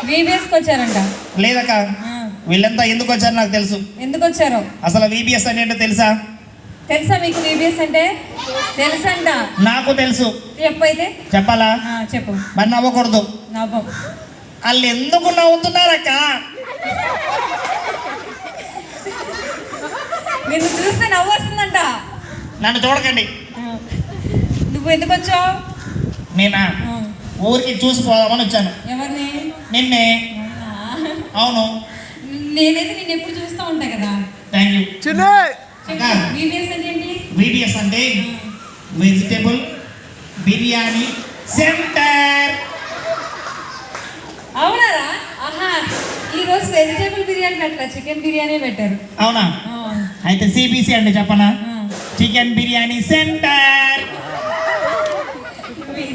వీబీఎస్కి వచ్చారంట. లేదక్క, వీళ్ళంతా ఎందుకు వచ్చారు నాకు తెలుసు. ఎందుకు వచ్చారో అసలు వీబీఎస్ అంటే ఏంటో తెలుసా? తెలుసా మీకు? వీబీఎస్ అంటే తెలుసంట. నాకు తెలుసు. చెప్పు అయితే. చెప్పాలా? చెప్పు. మరి నవ్వకూడదు. నవ్వు. వాళ్ళు ఎందుకు నవ్వుతున్నారక్క? నిన్ను చూస్తే నవ్వు వస్తుందంట. నన్ను చూడకండి. నువ్వు ఎందుకు వచ్చావు? నేనా ఊరికి చూసిపోదామని వచ్చాను. ఎవరిని? నిన్నే. అవును. నేనైతే నేను ఎప్పుడు చూస్తూ ఉంటా కదా. Thank you. వీబీఎస్ అంటే ఏంటి? వీబీఎస్ అంటే వెజిటేబుల్ బిర్యానీ సెంటర్. అవునారా? ఆహా, ఈరోజు వెజిటేబుల్ బిర్యానీ పెట్టారు, చికెన్ బిర్యానీ పెట్టారు. అవునా? అయితే సిబిసి అంటే చెప్పనా? Chicken biryani centre.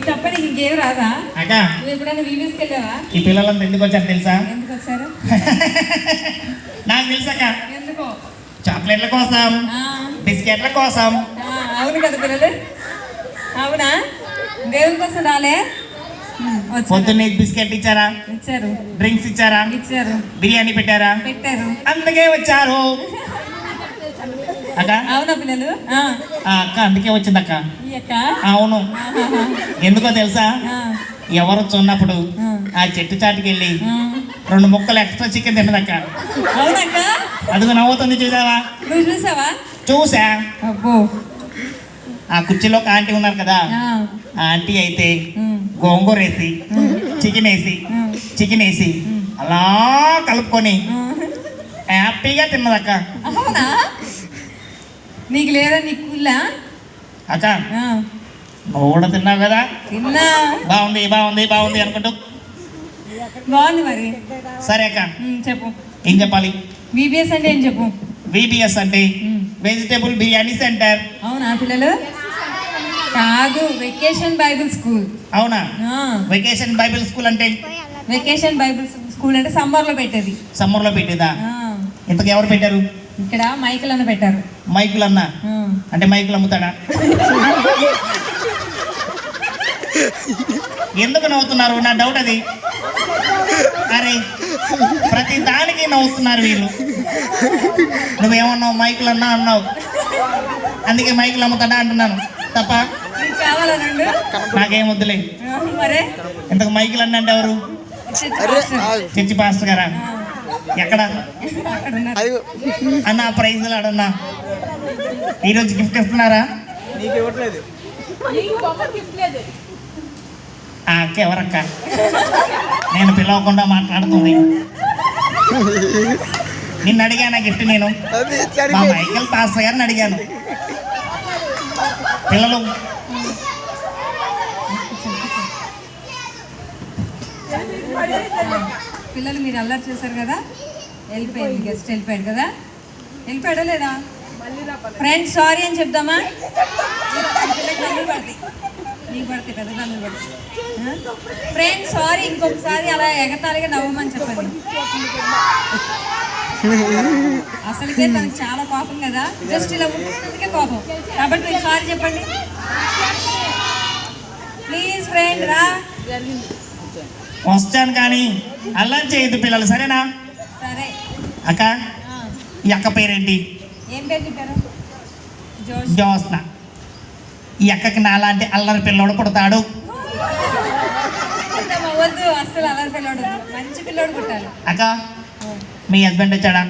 తప్ప నీకు ఇంకేం రాదా? అక్క, నువ్వు ఎప్పుడైనా వీబీఎస్కి వెళ్ళావా? ఈ పిల్లలంతా ఎందుకు వచ్చారు తెలుసా? ఎందుకు వచ్చారు? నాకు తెలుసక్క. ఎందుకో? చాక్లెట్ల కోసం, బిస్కెట్ల కోసం. అవును కదా పిల్లలు. అవునా? దేవుని కోసం రాలే? పొద్దున్నే బిస్కెట్ ఇచ్చారా? ఇచ్చారు. డ్రింక్స్ ఇచ్చారా? ఇచ్చారు. బిర్యానీ పెట్టారా? పెట్టారు. అందుకే వచ్చారు అక్క. అవునా పిల్లలు? అక్క అందుకే వచ్చింది అక్క. అవును. ఎందుకో తెలుసా? ఎవరు ఉన్నప్పుడు ఆ చెట్టు చాటుకి వెళ్ళి 2 ముక్కలు ఎక్స్ట్రా చికెన్ తిన్నదక్క. అవునక్క. అదిగో నవ్వుతుంది, చూసావా? నువ్వు చూసావా? చూసా. అబ్బో. ఆ కుర్చీలో ఒక ఆంటీ ఉన్నారు కదా, ఆ ఆంటీ అయితే గోంగూర వేసి చికెన్ వేసి అలా కలుపుకొని హ్యాపీగా తిన్నదక్క. అవునా? నీకు లేదా? నీకు కుల్లా? అక్క నువ్వు కూడా తిన్నావు కదా. తిన్నా. బాగుంది బాగుంది బాగుంది అనుకుంటూ. బాగుంది మరి. సరే అక్క, చెప్పు. ఏం చెప్పాలి? వీబీఎస్ అంటే ఏం చెప్పు. వీబీఎస్ అంటే వెజిటేబుల్ బిర్యానీ సెంటర్. అవునా పిల్లలు? కాదు, వెకేషన్ బైబిల్ స్కూల్. అవునా? వెకేషన్ బైబిల్ స్కూల్ అంటే? వెకేషన్ బైబిల్ స్కూల్ అంటే సమ్మర్లో పెట్టేది. సమ్మర్లో పెట్టేదా? ఇంతకు ఎవరు పెట్టారు? ఇక్కడ మైకులు అన్న పెట్టారు. మైకులు అన్న అంటే మైకులు అమ్ముతాడా? ఎందుకు నవ్వుతున్నారు? నా డౌట్ అది. అరే ప్రతి దానికి నవ్వుతున్నారు వీళ్ళు. నువ్వేమన్నావు? మైకులు అన్నా అన్నావు, అందుకే మైకులు అమ్ముతాడా అంటున్నాను. తప్ప నాకేం వద్దులే. మరే ఇంతకు మైకులు అన్న అంటే ఎవరు? చర్చి పాస్టర్ గారా? ఎక్కడ అన్న? ప్రైజ్లు ఆడన్నా. ఈరోజు గిఫ్ట్ ఇస్తున్నారా? అక్క ఎవరక్క? నేను పిలవకుండా మాట్లాడుతుంది. నిన్ను అడిగాను గిఫ్ట్. నేను మా మైకేల్ పాస్టర్ గారిని అడిగాను. పిల్లలు పిల్లలు మీరు అల్లరి చేశారు కదా, వెళ్ళిపోయింది. గెస్ట్ వెళ్ళిపోయాడు కదా. వెళ్ళిపోయాడా లేదా? ఫ్రెండ్స్ సారీ అని చెప్దామా? పిల్లలు పడతాయి, నీకు పడతాయి, పెద్ద పిల్లలు పడతాయి. ఫ్రెండ్స్ సారీ, ఇంకొకసారి అలా ఎగతాళిగా నవ్వమని చెప్పండి. అసలుకే తనకు చాలా కోపం కదా, జస్ట్ ఇలా ఉన్నందుకే కోపం. కాబట్టి మీరు సారీ చెప్పండి ప్లీజ్. ఫ్రెండ్ రా. వస్తాను కానీ అల్లరి చేయొద్దు పిల్లలు, సరేనా? సరే అక్క. ఈ అక్క పేరేంటి? ఏం పేరు చెప్పారు? జ్యోత్స్న. ఈ అక్కకి నాలాంటి అల్లరి పిల్లోడు పుడతాడు. వద్దు, అస్సలు అల్లరి పిల్లోడు, మంచి పిల్లోడు పుట్టాలి. అక్క మీ హస్బెండ్ వచ్చాడా?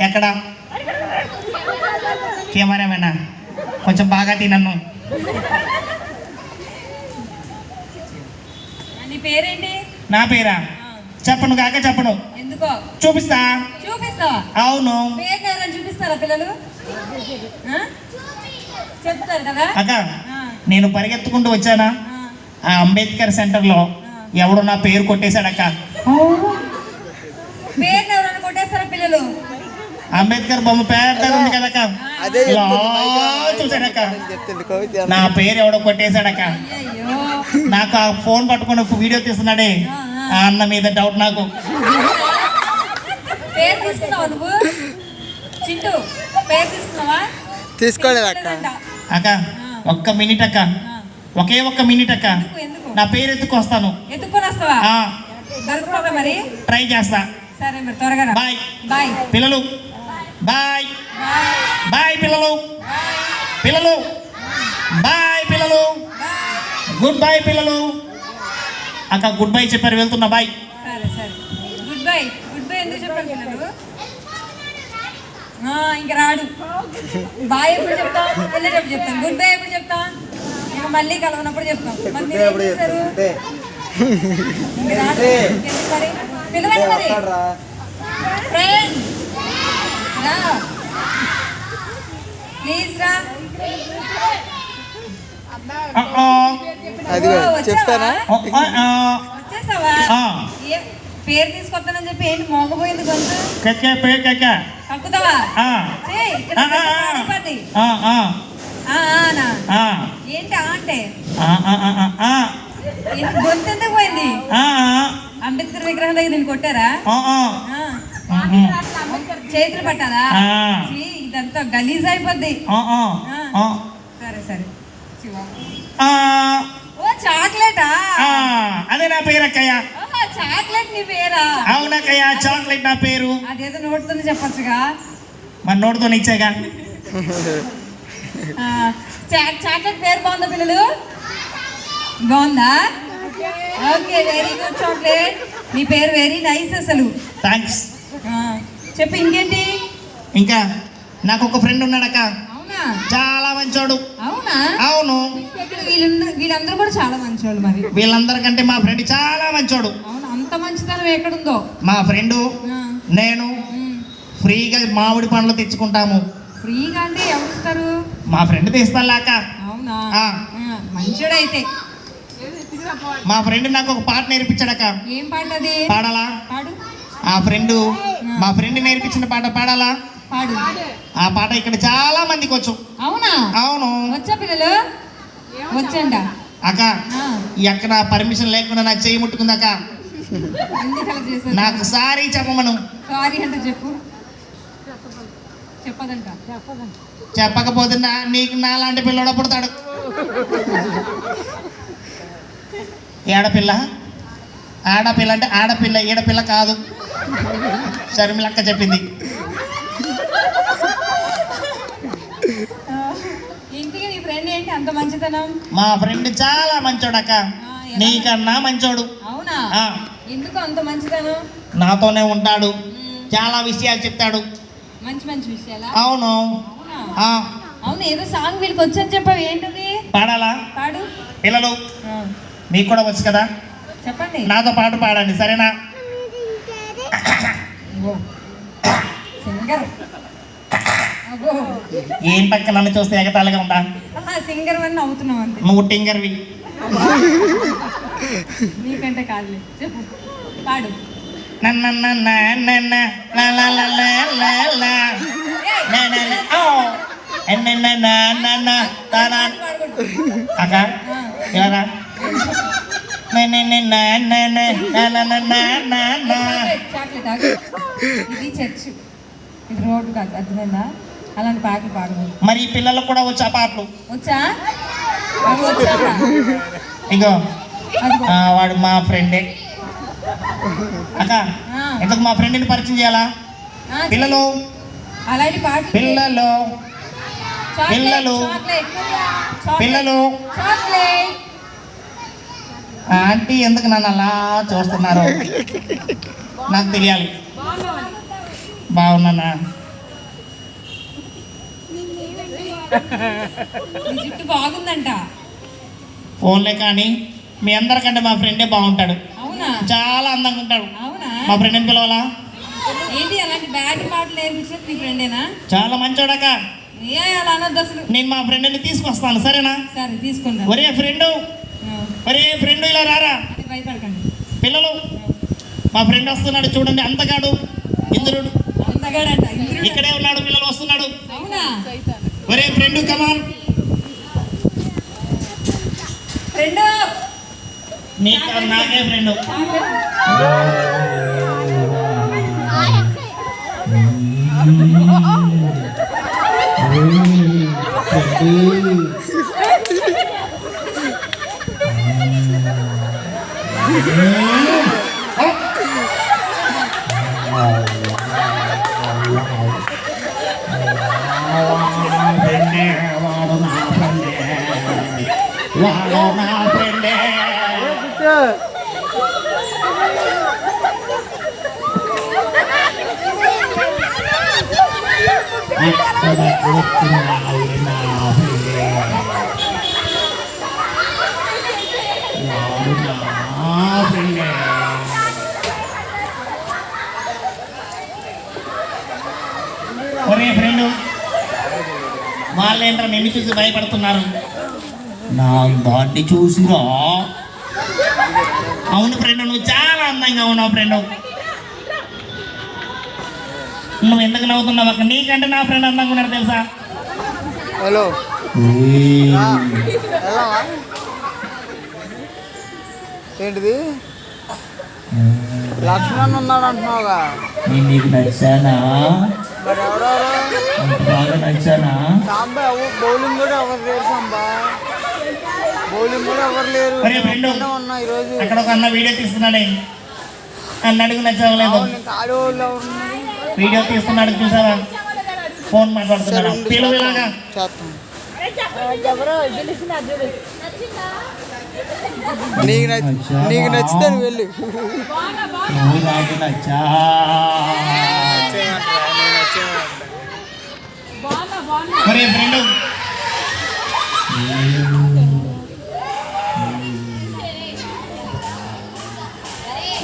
ఎక్కడ? కెమెరామేనా? కొంచెం బాగా తినన్ను. నీ పేరేంటి? నా పేరా? చెప్పను కాక చెప్పను. ఎందుకో? చూపిస్తా. చూపిస్తావా? అవును. పేరు ఎవరైనా చూపిస్తారా పిల్లలు? చెప్తారు కదా. అక్క నేను పరిగెత్తుకుంటూ వచ్చానా, ఆ అంబేద్కర్ సెంటర్లో ఎవడు నా పేరు కొట్టేశాడక్క. పేరు ఎవరైనా కొట్టేస్తారా పిల్లలు? అంబేద్కర్ బొమ్మ పెద్దగా ఉంది కదక్క, చూసాడక్క. నా పేరు ఎవడో కొట్టేశాడక్క. నాకు ఆ ఫోన్ పట్టుకుని వీడియో తీస్తున్నాడే, ఆ అన్న మీద డౌట్ నాకు. పేరు తీసుకున్నావా నువ్వు? చింటూ పేరు తీసుకున్నావా? తీసుకోలేదు అక్క. అక్క ఒక్క మినిట్ అక్క, ఒకే ఒక్క మినిట్ అక్క, నా పేరు ఎత్తుకొస్తాను. ఎత్తుకొని వస్తావా? దొరుకుతుందా మరి? ట్రై చేస్తా. సరే మరి త్వరగా రా. బాయ్ బాయ్ పిల్లలు. బాయ్ బాయ్ బాయ్ పిల్లలు. పిల్లలు బాయ్ పిల్లలు. గుడ్ బై పిల్లలు. అక్క గుడ్ బై చెప్పారు, వెళ్తున్నా. బాయ్. సరే సరే గుడ్ బై. గుడ్ బై ఎందుకు చెప్పారు పిల్లలు? ఇంక రాడు. బాయ్ ఎప్పుడు చెప్తాం? వెళ్ళేటప్పుడు చెప్తాం. గుడ్ బై ఎప్పుడు చెప్తాం? ఇక మళ్ళీ కలవనప్పుడు చెప్తాం. మరి మీరు ఏం చేశారు? ఇంక రాడు. ఎందుకు మరి? పిలవండి మరి. ఫ్రెండ్ రా ప్లీజ్ రా. అది చెప్తానా? వచ్చేసావా? పేరు తీసుకొస్తానని చెప్పి ఏంటి మోగపోయింది గొంతు? కక్కుతావా? ఏంటి అంటే గొంతు ఎందుకు పోయింది? అంబేద్కర్ విగ్రహం దగ్గర నేను కొట్టారా? చేతులు పట్టాలా? ఇదంతా గలీజ్ అయిపోద్ది. సరే సరే ఓ చాక్లెటా? అదే నా పేరు అక్కయ్య. చాక్లెట్ నీ పేరా? అవునక్కయ్య, చాక్లెట్ నా పేరు. అదేదో నోటుతోనే చెప్పొచ్చుగా. మరి నోటుతో ఇచ్చాగా. చాక్లెట్ పేరు బాగుందా పిల్లలు? బాగుందా? Okay very good chocolate. మీ పేరు వెరీ నైస్ అసలు. థ్యాంక్స్. చెప్పు ఇంకేంటి? ఇంకా నాకు ఒక ఫ్రెండ్ ఉన్నాడక్క. అవునా? చాలా మంచోడు. అవునా? అవును. వీళ్ళందరూ కూడా చాలా మంచోళ్ళు. మరి వీళ్ళందరికంటే మా ఫ్రెండ్ చాలా మంచోడు. అవును, అంత మంచితనం ఎక్కడుందో. మా ఫ్రెండ్ నేను ఫ్రీగా మామిడి పండ్లు తెచ్చుకుంటాము. ఫ్రీగా అంటే ఎవరు ఇస్తారు? మా ఫ్రెండ్ తెస్తాక. అవునా? మంచోడు అయితే. మా ఫ్రెండ్ నాకు ఒక పాట నేర్పించాడక్క. ఏం పాట అది? పాడాలా? పాడు. మా ఫ్రెండ్ నేర్పించిన పాట పాడాలా? పాడు. ఆ పాట ఇక్కడ చాలా మందికి వచ్చు. అవునా? అవును. వచ్చా పిల్లలు? వచ్చండి అక్క. ఎక్కడ పర్మిషన్ లేకుండా నాకు చేయి ముట్టుకుంది అక్క. నాకు సారీ చెప్పమను. సారీ అంటే చెప్పు. చెప్పదంట. చెప్పకపోతే నీకు నాలాంటి పిల్లడు పుడతాడు. ఏడపిల్ల. ఆడపిల్ల అంటే ఆడపిల్ల, ఈడపిల్ల కాదు. షర్మిలక్క చెప్పింది. ఇంటికి నీ ఫ్రెండ్ ఏంటి అంత మంచితనం? మా ఫ్రెండ్ చాలా మంచోడక్క. నీకన్నా మంచోడు. అవునా? ఎందుకు అంత మంచితనం? నాతోనే ఉంటాడు, చాలా విషయాలు చెప్తాడు. మంచి మంచి విషయాలా? అవును. అవును, ఏదో సాంగ్ వీళ్ళకి వచ్చని చెప్పావు. ఏంటది? పాడాలా? పాడు. పిల్లలు మీకు కూడా వచ్చు కదా, చెప్పండి. నాతో పాటు పాడండి, సరేనా? సింగర్. ఏం పక్క నన్ను చూస్తే ఎగతాళిగా ఉందా? సింగర్ అని అవుతున్నావు అంతే. నువ్వు టింగర్వి. నీకంటే కాదులే, చెప్పు. పాడు. అక్క ఇలా ఇది చర్చ్, ఇది రోడ్డు కాదు, అర్థమైందా? అలాంటి పాటలు పాడకూడదు. మరి పిల్లలకు కూడా వచ్చా పాటలు? వచ్చా? అవి వచ్చా? ఇగో వాడు మా ఫ్రెండే అక్క. ఇంతకు మా ఫ్రెండ్ని పరిచయం చేయాలా? పిల్లలు అలాంటి పాటలు. పిల్లలు పిల్లలు పిల్లలు ఆంటీ ఎందుకు నన్ను అలా చూస్తున్నారు? నాకు తెలియాలి. బాగున్నానా? జుట్టు బాగుందంట. ఫోన్లే కానీ మీ అందరికంటే మా ఫ్రెండే బాగుంటాడు. అవునా? చాలా అందంగా ఉంటాడు. అవునా? మా ఫ్రెండ్ని పిలవాలా? ఏంటి అలాంటి బ్యాడ్ పాటలు నేర్పించేది మీ ఫ్రెండేనా? చాలా మంచోడక. అలా అనొద్దు అసలు. నేను మా ఫ్రెండ్ని తీసుకొస్తాను, సరేనా? సరే తీసుకుంటా. ఒరే ఫ్రెండ్, ఒరే ఫ్రెండ్ ఇలా రారా. భయపడకండి పిల్లలు. మా ఫ్రెండ్ వస్తున్నాడు చూడండి, అంతగాడు ఇంద్రుడు. అంతగాడంట. ఇక్కడే ఉన్నాడు, పిల్లలు వస్తున్నాడు. అవునా? ఒరే ఫ్రెండ్ కమాన్. ఫ్రెండ్ నాకే ఫ్రెండ్. అక్కడ కూర్చున్నావు నా పిల్లే. వాడు నా పిల్లే. ఒరే ఫ్రెండు, వాళ్ళేంట్రా నిన్ను చూసి భయపడుతున్నారు? నా దాన్ని చూసిరా. అవును ఫ్రెండ్, నువ్వు చాలా అందంగా ఉన్నావు ఫ్రెండ్. నువ్వు ఎందుకు నవ్వుతున్నావు అక్క? నీకంటే నా ఫ్రెండ్ అందంగా ఉన్నాడు తెలుసా? హలో ఏంటిది లక్ష్మణ్ ఉన్నాడు అంటున్నావుగా? నేను నీకు నచ్చానా? మరి ఎవరెవరు అంత బాగా నచ్చానా? సాంబా బౌలింగ్ కూడా ఎవరు లేరు. సాంబా బౌలింగ్ కూడా ఎవరు లేరు. ఒరే ఫ్రెండ్, ఉన్నా ఈరోజు అక్కడ ఒక అన్న వీడియో తీస్తున్నాడే, అన్న అడుగు నచ్చలేదు. ఆడవాళ్ళు ఎవరు ఉన్నారు? వీడియో తీస్తున్నాడు చూసావా? ఫోన్ మాట్లాడుతున్నాడు. పిలువలాగా చేస్తాం. నీకు నచ్చితే నువ్వు వెళ్ళు. నువ్వు నాకు నచ్చా. ఒరే ఫ్రెండ్,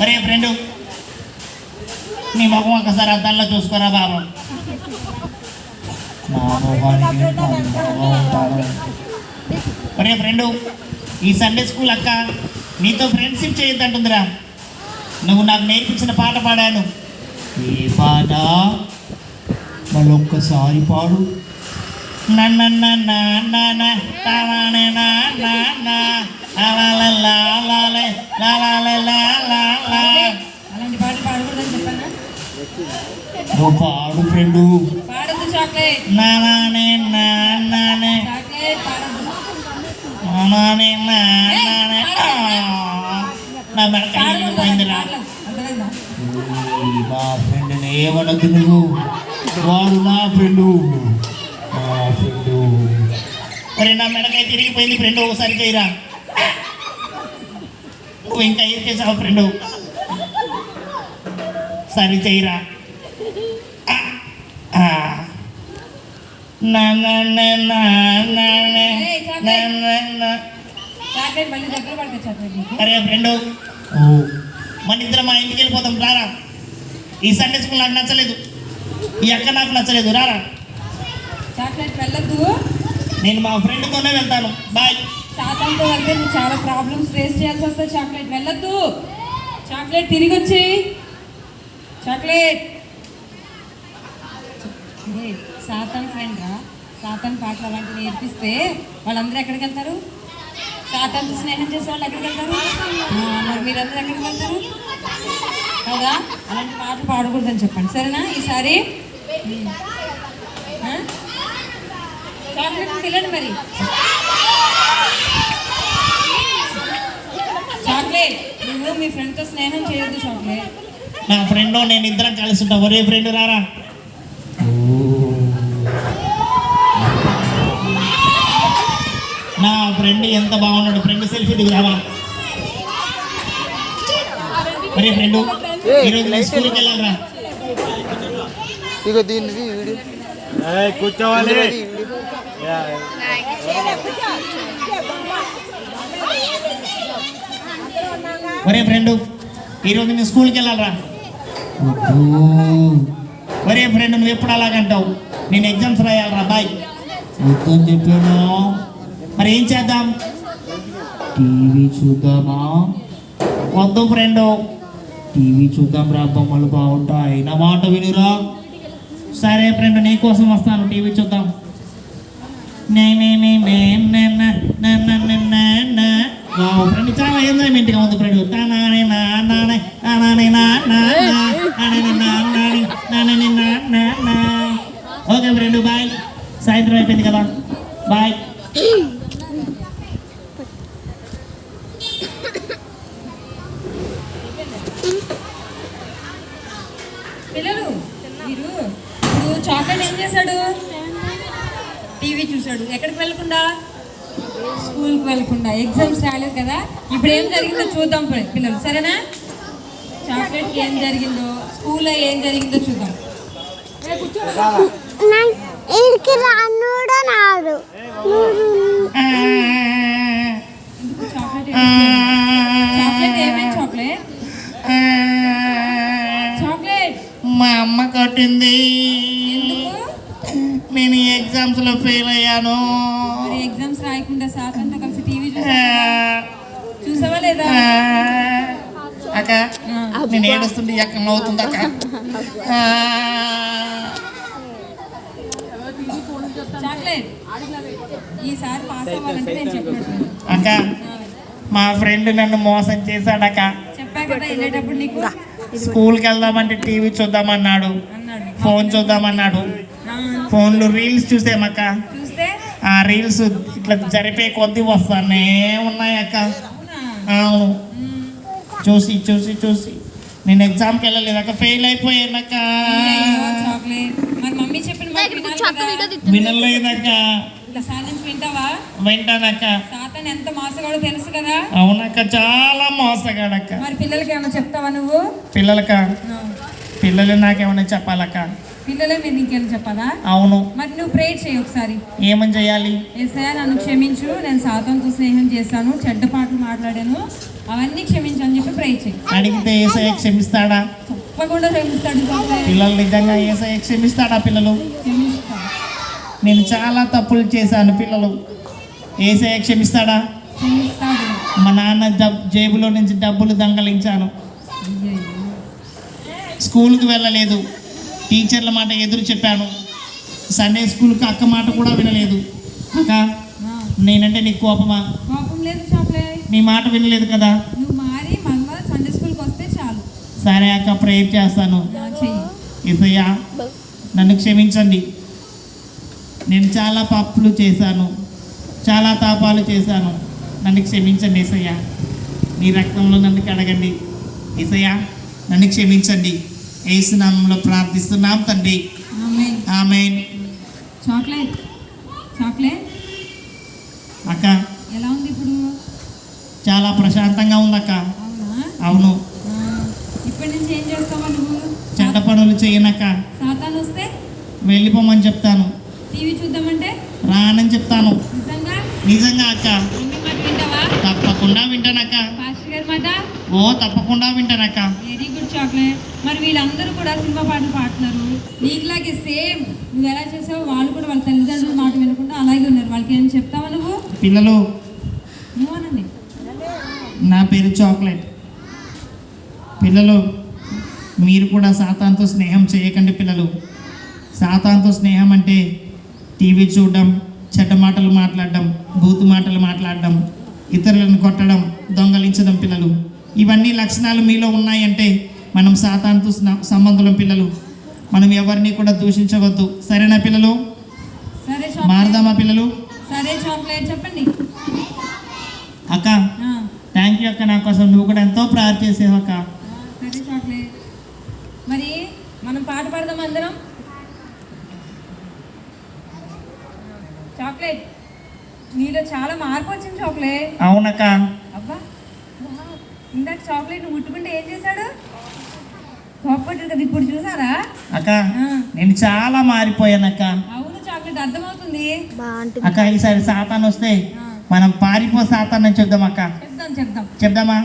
ఒరే ఫ్రెండ్, నీ ముఖం ఒకసారి అద్దంలో చూసుకోరా బాబు. నా ముఖానికి ఎంత అందంగా ఉంటాను. ఒరే ఫ్రెండు, ఈ సండే స్కూల్ అక్క నీతో ఫ్రెండ్షిప్ చేయొద్దంటుందిరా. నువ్వు నాకు నేర్పించిన పాట పాడాను. ఏ పాట? మళ్ళొక్కసారి పాడు. అలాంటి పాటలు పాడకూడదని చెప్పాను. నువ్వు పాడు ఫ్రెండు. పాడద్దు చాక్లెట్. నానే నానే చాక్లెట్ పాడద్దు. నానే నానే నా మెడకాయ పోయిందిరా. అర్థమైందా? నా ఫ్రెండ్ని ఏమనద్దు నువ్వు. వాడు నా ఫ్రెండు, నా ఫ్రెండు. మరి నా మెడకాయ తిరిగిపోయింది ఫ్రెండు, ఒకసారి చేయరా. నువ్వు ఇంకా ఏం చేసావు ఫ్రెండు? సరి చేయరా. చాక్లెట్ మళ్ళీ దగ్గర పడతా చాక్లెట్ నీకు. అరే ఫ్రెండు, మన ఇద్దరం మా ఇంటికి వెళ్ళిపోతాం రారా. ఈ సండే స్కూల్ నాకు నచ్చలేదు, ఈ అక్క నాకు నచ్చలేదు, రారా. చాక్లెట్ వెళ్ళొద్దు. నేను మా ఫ్రెండ్తోనే వెళ్తాను. బాయ్. సాతంతో వెళ్తే నువ్వు చాలా ప్రాబ్లమ్స్ ఫేస్ చేయాల్సి వస్తుంది. చాక్లెట్ వెళ్ళొద్దు. చాక్లెట్ తిరిగి వచ్చి. చాక్లెట్ సాతాన్ ఫ్రెండ్ రా. సాతాన్ పాటలు అలాంటివి నేర్పిస్తే వాళ్ళందరూ ఎక్కడికి వెళ్తారు? సాతాన్తో స్నేహం చేసే వాళ్ళు ఎక్కడికి వెళ్తారు? మరి మీరందరూ ఎక్కడికి వెళ్తారు కదా? అలాంటి పాటలు పాడకూడదని చెప్పండి, సరేనా? ఈసారి చాక్లెట్ తినండి మరి. చాక్లెట్ నువ్వు మీ ఫ్రెండ్తో స్నేహం చేయొద్దు. చాక్లెట్ నా ఫ్రెండ్ నేను ఇద్దరం కలిసి ఉంటాం. ఒరే ఫ్రెండ్ రారా. నా ఫ్రెండ్ ఎంత బాగున్నాడు. ఫ్రెండ్ సెల్ఫీ దిగుదామా? ఒరే ఫ్రెండ్, ఈరోజు నేను స్కూల్కి వెళ్ళాలరా. ఇగో దీన్ని కూర్చోవాలి. ఒరే ఫ్రెండ్, ఈరోజు నేను స్కూల్కి వెళ్ళాలరా. ఒరే ఫ్రెండ్, నువ్వు ఎప్పుడు అలాగంటావు? నేను ఎగ్జామ్స్ రాయాలరా. బాయ్. వద్దని చెప్పాను. మరి ఏం చేద్దాం? టీవీ చూద్దామా? వద్దు ఫ్రెండ్, టీవీ చూద్దాం రా, బొమ్మలు బాగుంటాయి. నా మాట వినురా. సరే ఫ్రెండ్, నీకోసం వస్తాను, టీవీ చూద్దాం. ఫ్రెండ్ చాలా ఎంజాయ్మెంట్గా ఉంది ఫ్రెండ్. Okay friend, bye. సాయంత్రం అయిపోయింది కదా, బాయ్. పిల్లలు మీరు ఇప్పుడు చాక్లెట్ ఏం చేశాడు? టీవీ చూశాడు. ఎక్కడికి వెళ్ళకుండా స్కూల్కి వెళ్ళకుండా ఎగ్జామ్స్ రాలేదు కదా. ఇప్పుడు ఏం జరిగిందో చూద్దాం పిల్లలు, సరేనా? చాక్లెట్కి ఏం జరిగిందో, స్కూల్లో ఏం జరిగిందో చూద్దాం. ఇంటికి రానుడు నాడు చాక్లెట్ చాక్లెట్ ఏమేమి చాక్లెట్ చాక్లెట్ మా అమ్మ కొట్టింది. ఎందుకు? నేను ఈ ఎగ్జామ్స్ లో ఫెయిల్ అయ్యాను. మరి ఎగ్జామ్స్ రాయకుండా సాతంతో కలిసి టీవీ చూసావా లేదా? అక్క నేను ఏడుస్తుంటే అక్క నవ్వుతుంది అక్క. చాక్లెట్ ఈసారి పాస్ అవ్వాలంటే నేను చెప్పాను అక్క, మా ఫ్రెండ్ నన్ను మోసం చేశాడక్క. చెప్పా కదా వెళ్ళేటప్పుడు నీకు. స్కూల్కి వెళ్దామంటే టీవీ చూద్దామన్నాడు, అన్నాడు. ఫోన్ చూద్దామన్నాడు. ఫోన్లో రీల్స్ చూసామక్క. చూస్తే ఆ రీల్స్ ఇట్లా జరిపే కొద్ది వస్తానే ఉన్నాయి అక్క. అవునా? అవును, చూసి చూసి చూసి నేను ఎగ్జామ్కి వెళ్ళలేదక్క, ఫెయిల్ అయిపోయానక్క. అయ్యో, చాక్లెట్ మరి మమ్మీ చెప్పిన మాట వినాలి కదా. వినలేదక్క. ఇట్లా సాధించి వింటావా? వింటానక్క. సాతాన్ ఎంత మోసగాడో తెలుసు కదా. అవునక్క, చాలా మోసగాడక్క. మరి పిల్లలకి ఏమైనా చెప్తావా నువ్వు? పిల్లలక పిల్లలు నాకేమైనా చెప్పాలక్క? పిల్లలే మీరు నీకేమైనా చెప్పాలా? అవును. మరి నువ్వు ప్రేయర్ చేయి ఒకసారి. ఏమని చేయాలి? యేసయ్యా నన్ను క్షమించు, నేను సాతానుతో స్నేహం చేశాను, చెడ్డ పాటలు మాట్లాడాను, అవన్నీ క్షమించు అని చెప్పి ప్రేయర్ చేయి. అడిగితే యేసయ్య క్షమిస్తాడా? తప్పకుండా క్షమిస్తాడు. పిల్లలు నిజంగా యేసయ్య క్షమిస్తాడా? పిల్లలు క్షమిస్తాడు. నేను చాలా తప్పులు చేశాను, పిల్లలు యేసయ్య క్షమిస్తాడా? క్షమిస్తాడు. మా నాన్న జేబులో నుంచి డబ్బులు దొంగలించాను, స్కూల్కి వెళ్ళలేదు, టీచర్ల మాట ఎదురు చెప్పాను, సండే స్కూల్కి అక్క మాట కూడా వినలేదు. అక్క నేనంటే నీకు కోపమా? కోపం లేదు చాక్లెట్. నీ మాట వినలేదు కదా. నువ్వు మారి మళ్ళీ సండే స్కూల్కి వస్తే చాలు. సరే అక్క, ప్రేయర్ చేస్తాను. చెయ్యి. యేసయ్య నన్ను క్షమించండి, నేను చాలా పాపాలు చేశాను, చాలా తాపాలు చేశాను, నన్ను క్షమించండి యేసయ్య. నీ రక్తంలో నన్ను కడగండి యేసయ్య, నన్ను క్షమించండి. యేసు నామములో ప్రార్థిస్తున్నాం తండ్రి, ఆమేన్. ఆమేన్. చాక్లెట్ చాక్లెట్ అక్క ఎలా ఉంది ఇప్పుడు? చాలా ప్రశాంతంగా ఉందక్క. అవునా? అవును. ఇప్పటి నుంచి ఏం చేస్తావా నువ్వు? చెడ్డ పనులు చేయనక్క. సాతాను వస్తే వెళ్ళిపోమని చెప్తాను, టీవీ చూద్దామంటే రానని చెప్తాను. నిజంగా నిజంగా అక్క, మమ్మీ మాట వింటావా? తప్పకుండా వింటానక్క. పాస్టర్ గారి మాట? ఓ తప్పకుండా వింటానక్క. Very good chocolate. మరి వీళ్ళందరూ కూడా సినిమా పాటలు పాడుతున్నారు, నీకులాగే సేమ్ నువ్వు ఎలా చేసావో వాళ్ళు కూడా వాళ్ళ తల్లిదండ్రుల మాట వినకుండా అలాగే ఉన్నారు. వాళ్ళకి ఏం చెప్తావా నువ్వు? పిల్లలు, నువ్వనండి. నా పేరు చాక్లెట్. పిల్లలు, మీరు కూడా సాతాన్తో స్నేహం చేయకండి పిల్లలు. సాతాన్తో స్నేహం అంటే టీవీ చూడడం, చెడ్డ మాటలు మాట్లాడడం, బూతు మాటలు మాట్లాడడం, ఇతరులను కొట్టడం, దొంగలించడం. పిల్లలు, ఇవన్నీ లక్షణాలు మీలో ఉన్నాయంటే మనం సాతాన్తో సంబంధులం. పిల్లలు, మనం ఎవరిని కూడా దూషించవద్దు, సరేనా పిల్లలు? సరే చాక్లెట్. మారదామా పిల్లలు? సరే చాక్లెట్ చెప్పండి. అక్క థ్యాంక్ యూ అక్క, నా కోసం నువ్వు కూడా ఎంతో ప్రార్థన చేసావు అక్క. సరే చాక్లెట్. మరి మనం పాట పాడదాం అందరం. చాక్లెట్ నీలో చాలా మార్పు వచ్చింది చాక్లెట్. అవునక్క. అబ్బా ఇందాక చాక్లెట్ ను ముట్టుకుంటే ఏం చేశాడు? కోప్పట్టు కదా, ఇప్పుడు చూసారా? అక్క నేను చాలా మారిపోయానక్క. అవును చాక్లెట్, అర్థమవుతుంది. అక్క ఈసారి సాతాన్ వస్తే మనం పారిపో సాతాన్ అని చెప్దాం అక్క. చెప్దాం చెప్దాం చెప్దామా?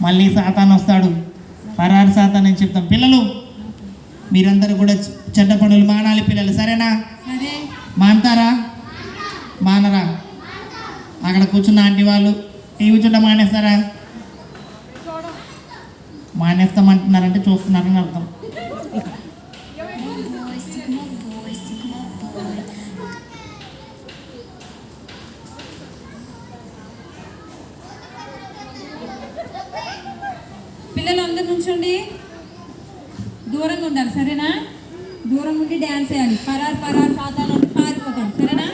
మళ్ళీ సాతాన్ వస్తాడు, పరారు సాతాన్ అని చెప్తాం. పిల్లలు, మీరందరూ కూడా చెడ్డ పనులు మానాలి పిల్లలు, సరేనా? సరే. మానతారా? మానరా? అక్కడ కూర్చున్న ఆంటీ వాళ్ళు టీవీ చూడడం మానేస్తారా? మానేస్తామంటున్నారంటే చూస్తున్నారని అర్థం. పిల్లలు అందరు నుంచోండి, దూరంగా ఉండాలి సరేనా? దూరంగా ఉండి డ్యాన్స్ వేయాలి. పరారు పరారు సాతాను అంటే పారిపోతాడు, సరేనా?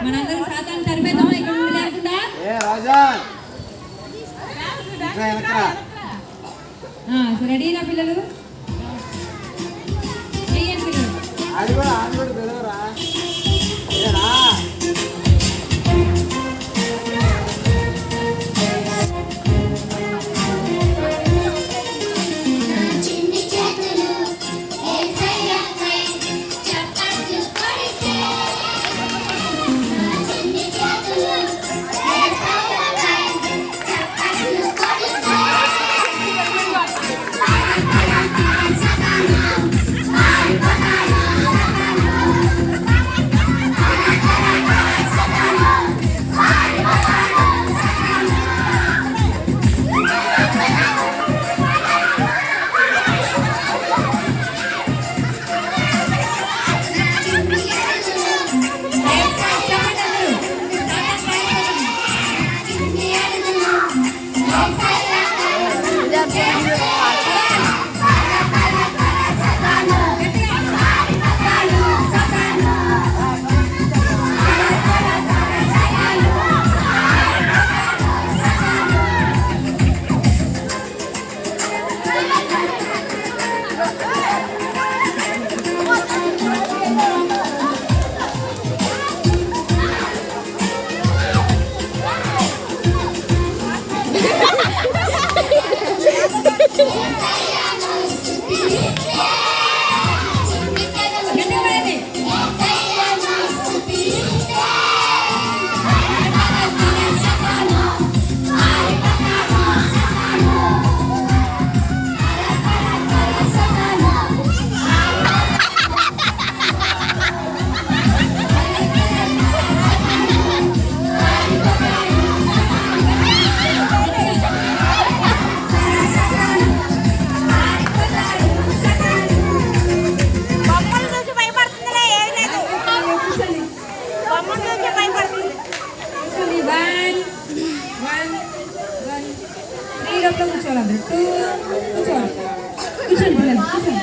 మనందరం సాతాను తరిమేద్దామా ఇక్కడ నుండి లేకుండా? రెడీనా పిల్లలు? చెయ్యండి పిల్లలు. ఫ్రీడమ్లో కూర్చోవాలి అందరు. కూర్చోవాలి. కూర్చోండి పిల్లలు కూర్చోండి.